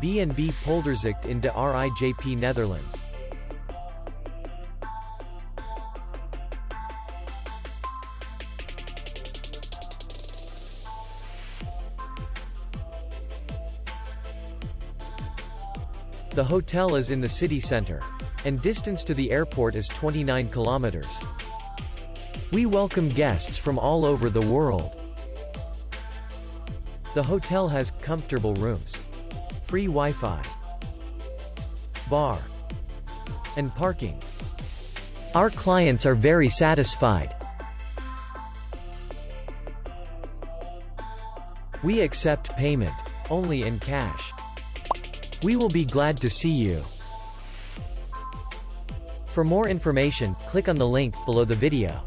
B&B Polderzicht in de Rijp, Netherlands. The hotel is in the city center, and distance to the airport is 29 kilometers. We welcome guests from all over the world. The hotel has comfortable rooms, free Wi-Fi, bar, and parking. Our clients are very satisfied. We accept payment only in cash. We will be glad to see you. For more information, click on the link below the video.